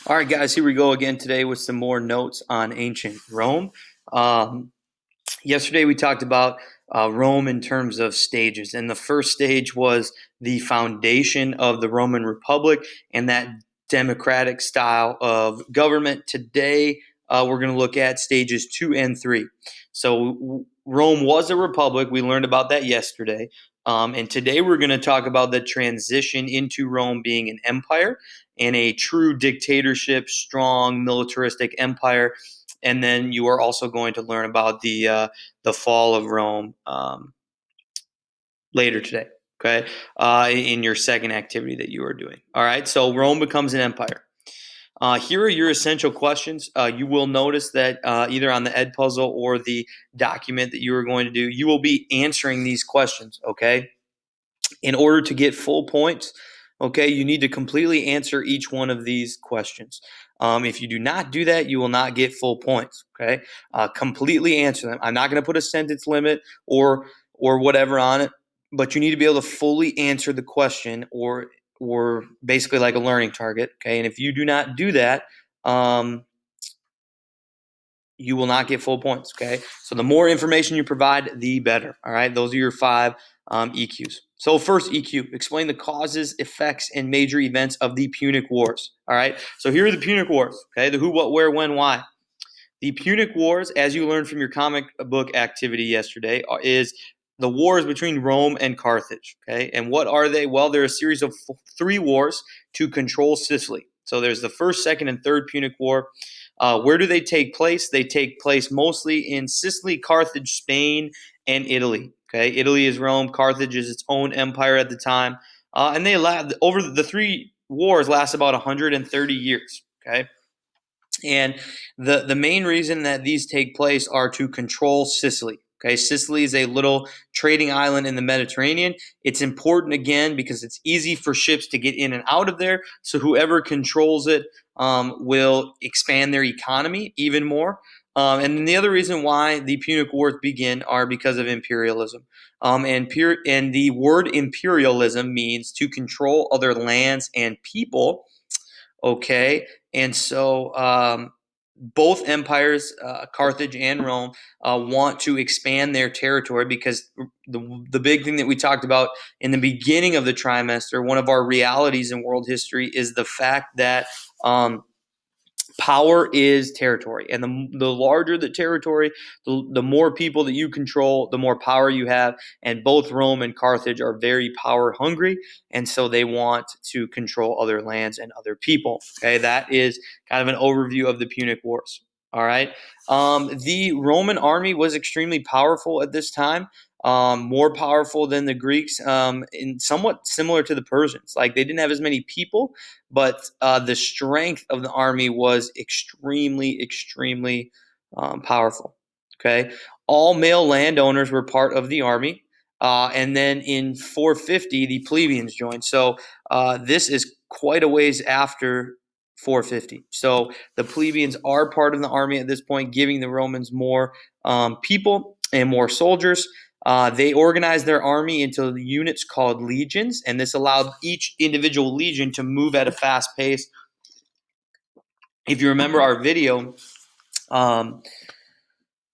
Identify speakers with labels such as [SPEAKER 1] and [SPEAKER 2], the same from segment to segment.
[SPEAKER 1] All right, guys, here we go again today with some more notes on ancient Rome. Um, Yesterday we talked about Rome in terms of stages, and the first stage was the foundation of the Roman Republic and that democratic style of government. Today we're going to look at stages 2 and 3. So Rome was a republic. We learned about that yesterday. And today we're going to talk about the transition into Rome being an empire and a true dictatorship, strong militaristic empire. And then you are also going to learn about the fall of Rome later today. Okay, in your second activity that you are doing. All right, so Rome becomes an empire. Here are your essential questions. You will notice that either on the Edpuzzle or the document that you are going to do, you will be answering these questions. Okay, in order to get full points, okay, you need to completely answer each one of these questions. If you do not do that, you will not get full points. Okay, completely answer them. I'm not going to put a sentence limit or whatever on it, but you need to be able to fully answer the question, or basically like a learning target. Okay, and if you do not do that, um, you will not get full points. Okay, so the more information you provide, the better. All right, those are your five EQs. So first EQ, explain the causes, effects, and major events of the Punic Wars. All right, so here are the Punic Wars. Okay, the who, what, where, when, why. The Punic Wars, as you learned from your comic book activity yesterday, is the wars between Rome and Carthage. Okay, and what are they? Well, they're a series of three wars to control Sicily. So there's the first, second, and third Punic War. Where do they take place? They take place mostly in Sicily, Carthage, Spain, and Italy. Okay, Italy is Rome. Carthage is its own empire at the time, and they over the three wars last about 130 years. Okay, and the main reason that these take place are to control Sicily. Okay, Sicily is a little trading island in the Mediterranean. It's important again because it's easy for ships to get in and out of there. So whoever controls it will expand their economy even more. And then the other reason why the Punic Wars begin are because of imperialism. And the word imperialism means to control other lands and people. Okay, and so both empires, Carthage and Rome, want to expand their territory because the big thing that we talked about in the beginning of the trimester, one of our realities in world history, is the fact that power is territory, and the larger the territory, the more people that you control, the more power you have. And both Rome and Carthage are very power hungry, and so they want to control other lands and other people. Okay, that is kind of an overview of the Punic Wars. All right, the Roman army was extremely powerful at this time. More powerful than the Greeks, and somewhat similar to the Persians. Like, they didn't have as many people, but the strength of the army was extremely, extremely powerful. Okay, all male landowners were part of the army, and then in 450 the plebeians joined. So this is quite a ways after 450. So the plebeians are part of the army at this point, giving the Romans more people and more soldiers. They organized their army into units called legions, and this allowed each individual legion to move at a fast pace. If you remember our video um,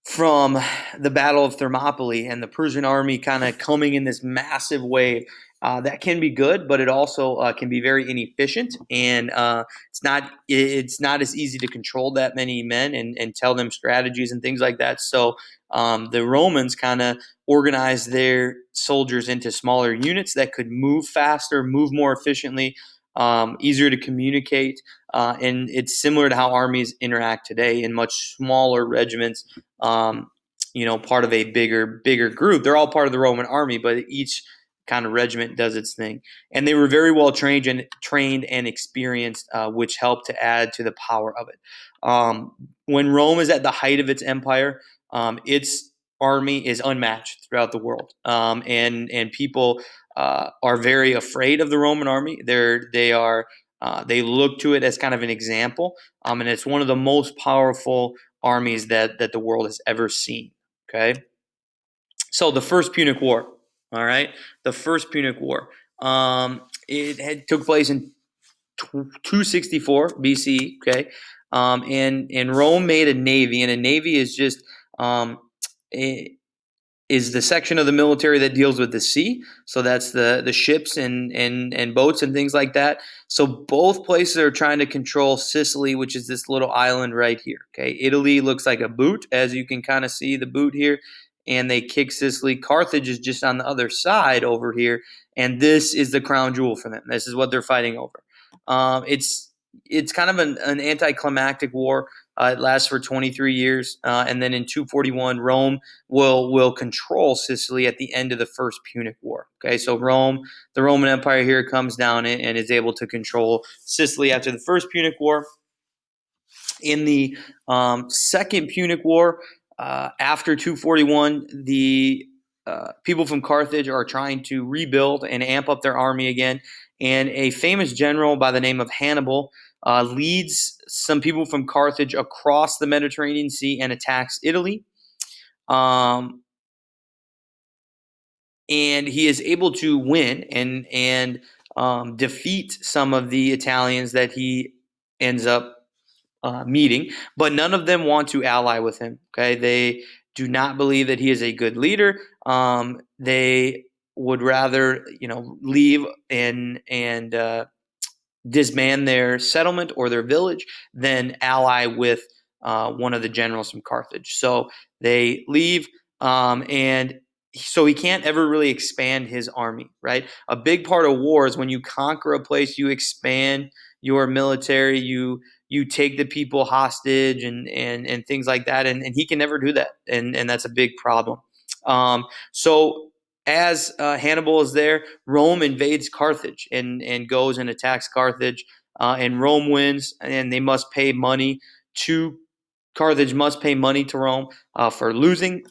[SPEAKER 1] from the Battle of Thermopylae and the Persian army kind of coming in this massive wave, that can be good, but it also can be very inefficient, and it's not as easy to control that many men and tell them strategies and things like that. So the Romans kind of organized their soldiers into smaller units that could move faster, move more efficiently, easier to communicate, and it's similar to how armies interact today in much smaller regiments. Um, part of a bigger group. They're all part of the Roman army, but each kind of regiment does its thing. And they were very well trained and experienced, which helped to add to the power of it. When Rome is at the height of its empire, its army is unmatched throughout the world, and people are very afraid of the Roman army. They look to it as kind of an example, and it's one of the most powerful armies that the world has ever seen. Okay, so the First Punic War. All right, the First Punic War. It took place in 264 BCE. Okay, and Rome made a navy, and a navy is just um, is the section of the military that deals with the sea. So that's the ships and boats and things like that. So both places are trying to control Sicily, which is this little island right here. Okay, Italy looks like a boot, as you can kind of see the boot here, and they kick Sicily. Carthage is just on the other side over here, and this is the crown jewel for them. This is what they're fighting over. It's kind of an anticlimactic war. It lasts for 23 years, and then in 241, Rome will control Sicily at the end of the First Punic War. Okay, so the Roman Empire here comes down and is able to control Sicily after the First Punic War. In the Second Punic War, after 241, the people from Carthage are trying to rebuild and amp up their army again. And a famous general by the name of Hannibal leads some people from Carthage across the Mediterranean Sea and attacks Italy. And he is able to win and defeat some of the Italians that he ends up meeting, but none of them want to ally with him. Okay, they do not believe that he is a good leader. They would rather, leave and disband their settlement or their village than ally with one of the generals from Carthage. So they leave, and so he can't ever really expand his army, right? A big part of war is when you conquer a place, you expand your military, you take the people hostage and things like that, and he can never do that, and that's a big problem. So as Hannibal is there, Rome invades Carthage and goes and attacks Carthage, and Rome wins, and they must pay money to Carthage must pay money to Rome for losing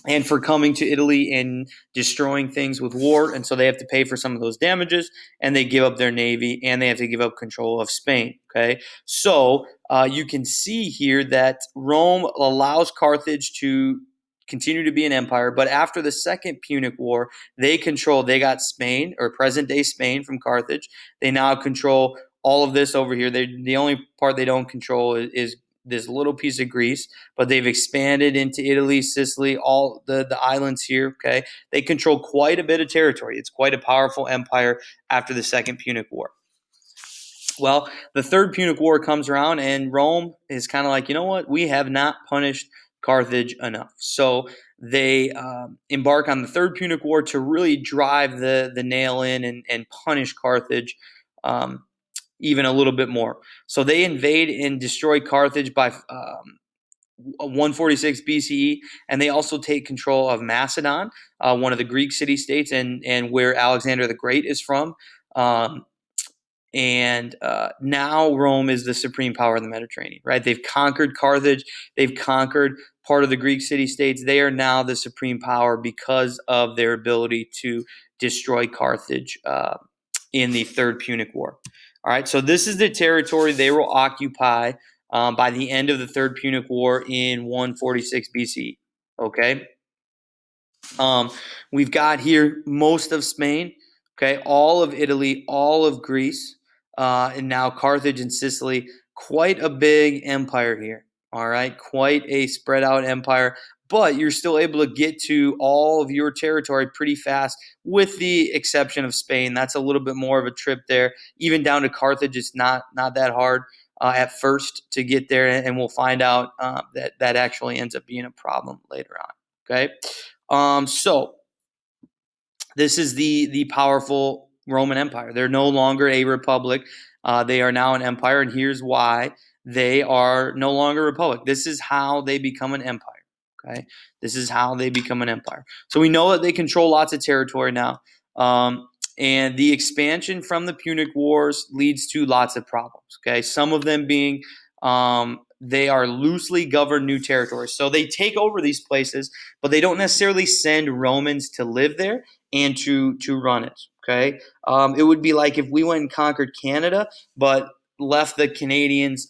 [SPEAKER 1] and for coming to Italy and destroying things with war. And so they have to pay for some of those damages, and they give up their navy, and they have to give up control of Spain. Okay, so you can see here that Rome allows Carthage to continue to be an empire, but after the Second Punic War, they got Spain, or present day Spain, from Carthage. They now control all of this over here. The only part they don't control is this little piece of Greece, but they've expanded into Italy, Sicily, all the islands here. Okay, they control quite a bit of territory. It's quite a powerful empire after the Second Punic War. Well, the Third Punic War comes around, and Rome is kind of like, you know what? We have not punished Carthage enough. So they embark on the Third Punic War to really drive the nail in and punish Carthage even a little bit more. So they invade and destroy Carthage by 146 BCE, and they also take control of Macedon, one of the Greek city-states, and where Alexander the Great is from. And now Rome is the supreme power in the Mediterranean, right? They've conquered Carthage. They've conquered part of the Greek city-states. They are now the supreme power because of their ability to destroy Carthage in the Third Punic War. All right, so this is the territory they will occupy by the end of the Third Punic War in 146 BC. Okay, we've got here most of Spain. Okay, all of Italy, all of Greece, and now Carthage and Sicily. Quite a big empire here. All right, quite a spread out empire, but you're still able to get to all of your territory pretty fast, with the exception of Spain. That's a little bit more of a trip there. Even down to Carthage, it's not that hard at first to get there, and we'll find out that actually ends up being a problem later on. Okay, so this is the powerful Roman Empire. They're no longer a republic. They are now an empire, and here's why they are no longer a republic. This is how they become an empire. Okay, this is how they become an empire. So we know that they control lots of territory now, and the expansion from the Punic Wars leads to lots of problems. Okay, some of them being they are loosely governed new territories. So they take over these places, but they don't necessarily send Romans to live there and to run it. Okay, it would be like if we went and conquered Canada, but left the Canadians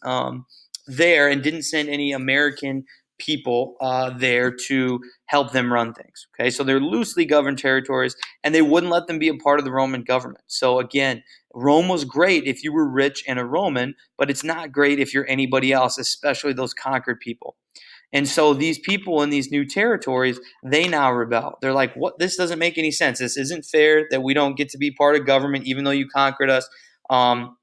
[SPEAKER 1] there and didn't send any American people there to help them run things. Okay, so they're loosely governed territories, and they wouldn't let them be a part of the Roman government. So again, Rome was great if you were rich and a Roman, but it's not great if you're anybody else, especially those conquered people. And so these people in these new territories, they now rebel. They're like, "What? This doesn't make any sense. This isn't fair that we don't get to be part of government, even though you conquered us." Um,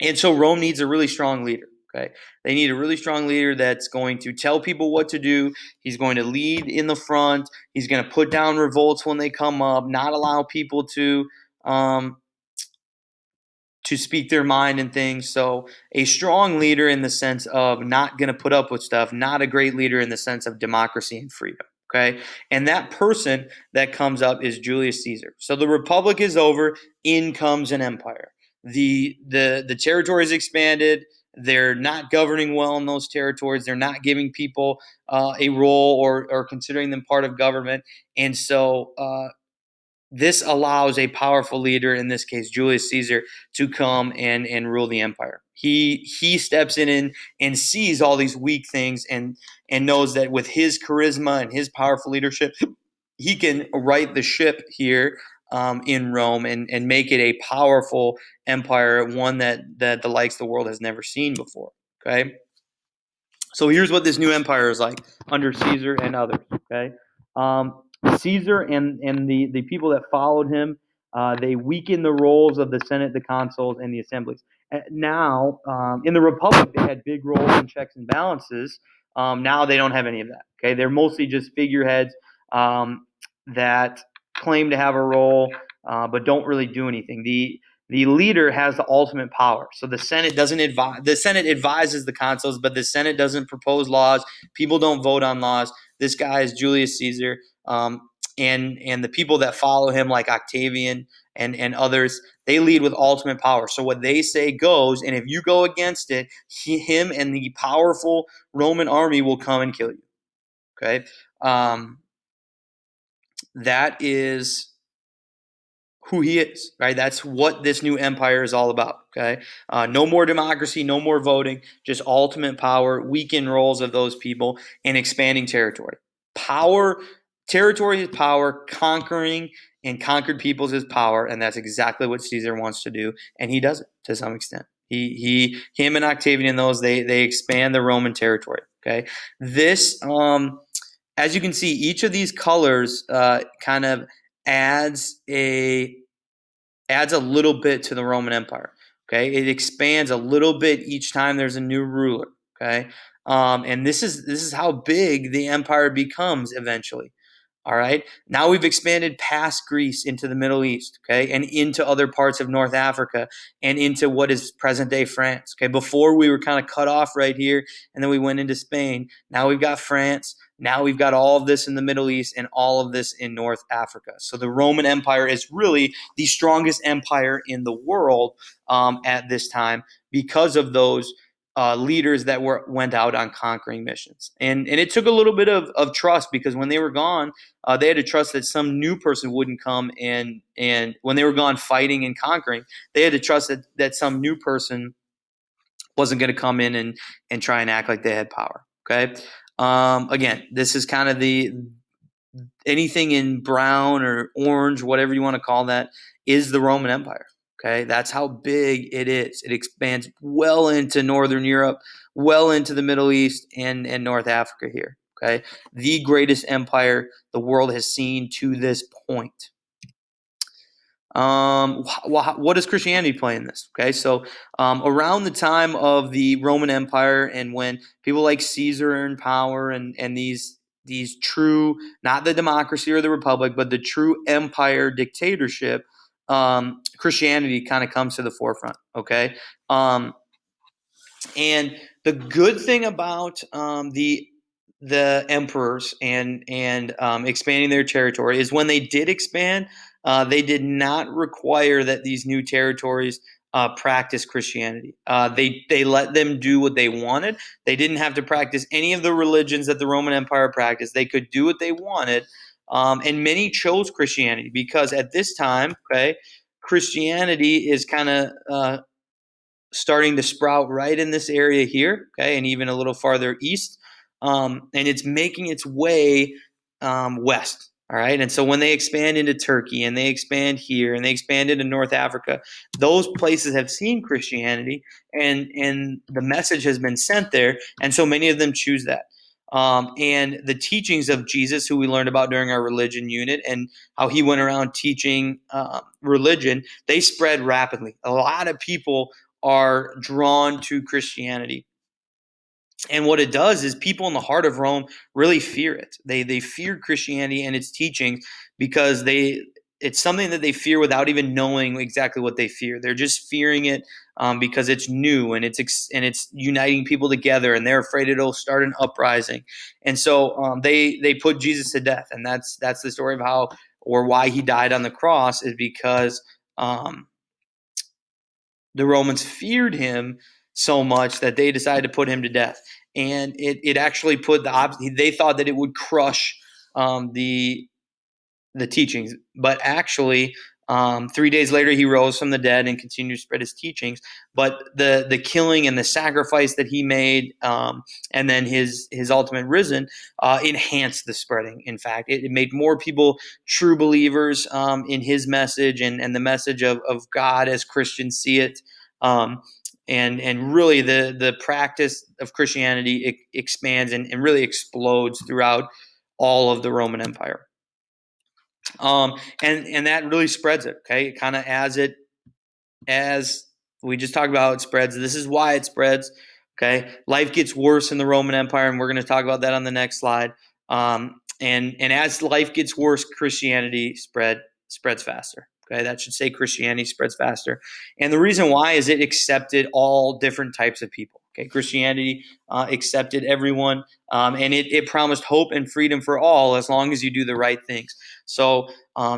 [SPEAKER 1] and so Rome needs a really strong leader. Okay, they need a really strong leader that's going to tell people what to do. He's going to lead in the front. He's going to put down revolts when they come up, not allow people um, to speak their mind and things. So a strong leader in the sense of not going to put up with stuff, not a great leader in the sense of democracy and freedom. Okay. And that person that comes up is Julius Caesar. So the republic is over, in comes an empire. The territory is expanded. They're not governing well in those territories. They're not giving people a role or considering them part of government. And so this allows a powerful leader, in this case Julius Caesar, to come and rule the empire. He steps in and sees all these weak things and knows that with his charisma and his powerful leadership, he can right the ship here in Rome and make it a powerful empire, one that the likes of the world has never seen before. Okay, so here's what this new empire is like under Caesar and others. Okay, Caesar and the people that followed him, they weakened the roles of the Senate, the consuls, and the assemblies. Now, in the Republic, they had big roles and checks and balances. Now they don't have any of that. Okay, they're mostly just figureheads that claim to have a role, but don't really do anything. The leader has the ultimate power. So the Senate doesn't advise. The Senate advises the consuls, but the Senate doesn't propose laws. People don't vote on laws. This guy is Julius Caesar, and the people that follow him, like Octavian and others, they lead with ultimate power. So what they say goes, and if you go against it, him and the powerful Roman army will come and kill you. Okay, that is who he is, right? That's what this new empire is all about, okay? No more democracy, no more voting, just ultimate power, weaken roles of those people, and expanding territory. Power, territory is power, conquering and conquered peoples is power, and that's exactly what Caesar wants to do, and he does it to some extent. Him and Octavian and those, they expand the Roman territory, okay? This, as you can see, each of these colors kind of adds a adds a little bit to the Roman Empire. Okay, it expands a little bit each time there's a new ruler. Okay, and this is how big the empire becomes eventually. All right. Now we've expanded past Greece into the Middle East, okay, and into other parts of North Africa and into what is present day France. Okay. Before we were kind of cut off right here, and then we went into Spain. Now we've got France. Now we've got all of this in the Middle East and all of this in North Africa. So the Roman Empire is really the strongest empire in the world at this time because of those leaders that went out on conquering missions. And it took a little bit of trust because when they were gone, they had to trust that some new person wouldn't come and when they were gone fighting and conquering, they had to trust that some new person wasn't going to come in and try and act like they had power. Okay. Again, this is kind of the anything in brown or orange, whatever you want to call that, is the Roman Empire. Okay, that's how big it is. It expands well into Northern Europe, well into the Middle East and North Africa here. Okay, the greatest empire the world has seen to this point. What does Christianity play in this? Okay, so around the time of the Roman Empire and when people like Caesar are in power and these true, not the democracy or the republic, but the true empire dictatorship, Christianity kind of comes to the forefront. Okay, and the good thing about the emperors and expanding their territory is when they did expand, they did not require that these new territories practice Christianity. They let them do what they wanted. They didn't have to practice any of the religions that the Roman Empire practiced. They could do what they wanted, and many chose Christianity because at this time, okay, Christianity is kind of starting to sprout right in this area here, okay, and even a little farther east. and it's making its way west. All right. And so when they expand into Turkey and they expand here and they expand into North Africa, those places have seen Christianity, and the message has been sent there. And so many of them choose that. And the teachings of Jesus, who we learned about during our religion unit, and how he went around teaching religion, they spread rapidly. A lot of people are drawn to Christianity. And what it does is people in the heart of Rome really fear it. They fear Christianity and its teachings because it's something that they fear without even knowing exactly what they fear. They're just fearing it because it's new and it's uniting people together, and they're afraid it'll start an uprising. And so they put Jesus to death, and that's the story of how or why he died on the cross, is because um, the Romans feared him so much that they decided to put him to death. And it actually put they thought that it would crush the teachings, but actually, 3 days later, he rose from the dead and continued to spread his teachings. But the killing and the sacrifice that he made, and then his ultimate risen, enhanced the spreading. In fact, it made more people true believers in his message, and the message of God as Christians see it. And really, the practice of Christianity expands and really explodes throughout all of the Roman Empire. And that really spreads it. Okay, kind of as we just talked about, it spreads. This is why it spreads. Okay, life gets worse in the Roman Empire, and we're going to talk about that on the next slide. And as life gets worse, Christianity spreads faster. Okay, that should say Christianity spreads faster. And the reason why is it accepted all different types of people. Okay, Christianity accepted everyone, and it promised hope and freedom for all as long as you do the right things. So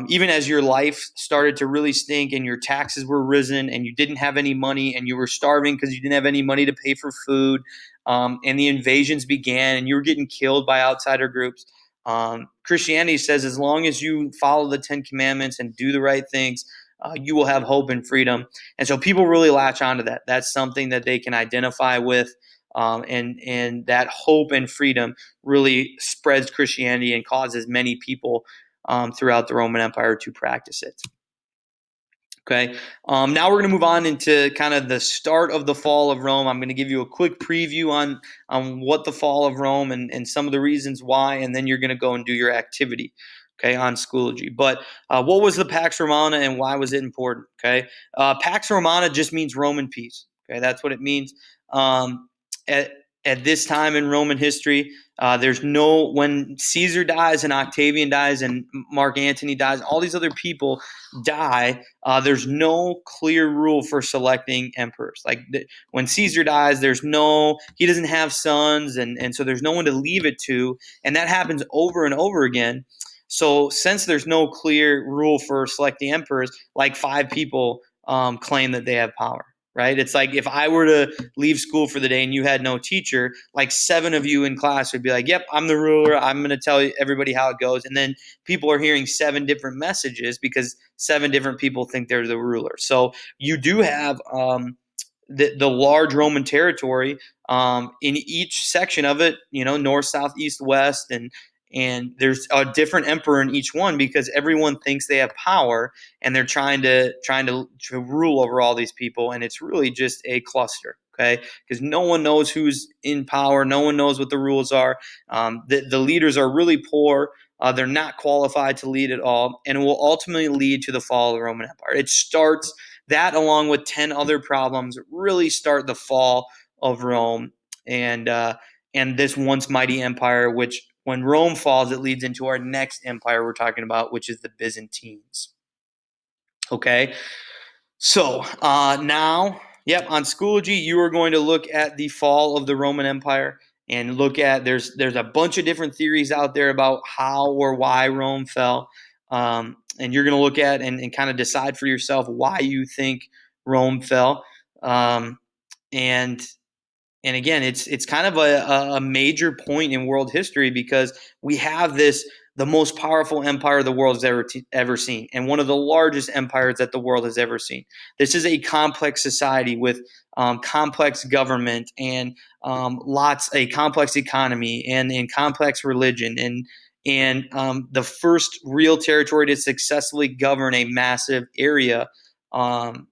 [SPEAKER 1] even as your life started to really stink and your taxes were risen and you didn't have any money and you were starving because you didn't have any money to pay for food, and the invasions began and you were getting killed by outsider groups, Christianity says as long as you follow the 10 Commandments and do the right things, you will have hope and freedom. And so people really latch onto that. That's something that they can identify with. And that hope and freedom really spreads Christianity and causes many people throughout the Roman Empire to practice it. Okay. Now we're going to move on into kind of the start of the fall of Rome. I'm going to give you a quick preview on what the fall of Rome and some of the reasons why, and then you're going to go and do your activity, okay, on Schoology. But what was the Pax Romana and why was it important? Okay. Pax Romana just means Roman peace. Okay. That's what it means. At, at this time in Roman history, when Caesar dies and Octavian dies and Mark Antony dies, all these other people die. There's no clear rule for selecting emperors. Like when Caesar dies, he doesn't have sons, and so there's no one to leave it to, and that happens over and over again. So since there's no clear rule for selecting emperors, like 5 people claim that they have power. Right? It's like if I were to leave school for the day and you had no teacher, like 7 of you in class would be like, "Yep, I'm the ruler. I'm going to tell everybody how it goes." And then people are hearing 7 different messages because 7 different people think they're the ruler. So you do have the large Roman territory in each section of it, north, south, east, west, and there's a different emperor in each one because everyone thinks they have power and they're trying to rule over all these people, and it's really just a cluster. Okay, because no one knows who's in power, no one knows what the rules are. The leaders are really poor. They're not qualified to lead at all, and it will ultimately lead to the fall of the Roman Empire. It starts that, along with 10 other problems, really start the fall of Rome and this once mighty empire, which when Rome falls, it leads into our next empire we're talking about, which is the Byzantines. Okay, so now, yep, on Schoology, you are going to look at the fall of the Roman Empire and look at there's a bunch of different theories out there about how or why Rome fell. And you're going to look at and kind of decide for yourself why you think Rome fell. And again, it's kind of a major point in world history because we have this the most powerful empire the world has ever seen, and one of the largest empires that the world has ever seen. This is a complex society with complex government and a complex economy and complex religion and the first real territory to successfully govern a massive area, um,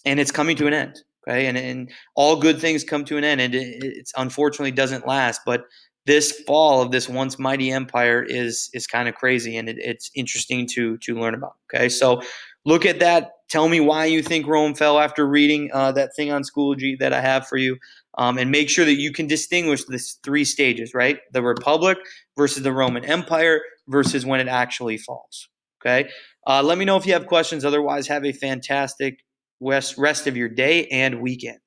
[SPEAKER 1] and it's coming to an end. Okay, and all good things come to an end, and it unfortunately doesn't last. But this fall of this once mighty empire is kind of crazy, and it's interesting to learn about. Okay, so look at that. Tell me why you think Rome fell after reading that thing on Schoology that I have for you, and make sure that you can distinguish this three stages, right? The Republic versus the Roman Empire versus when it actually falls. Okay, let me know if you have questions. Otherwise, have a fantastic rest of your day and weekend.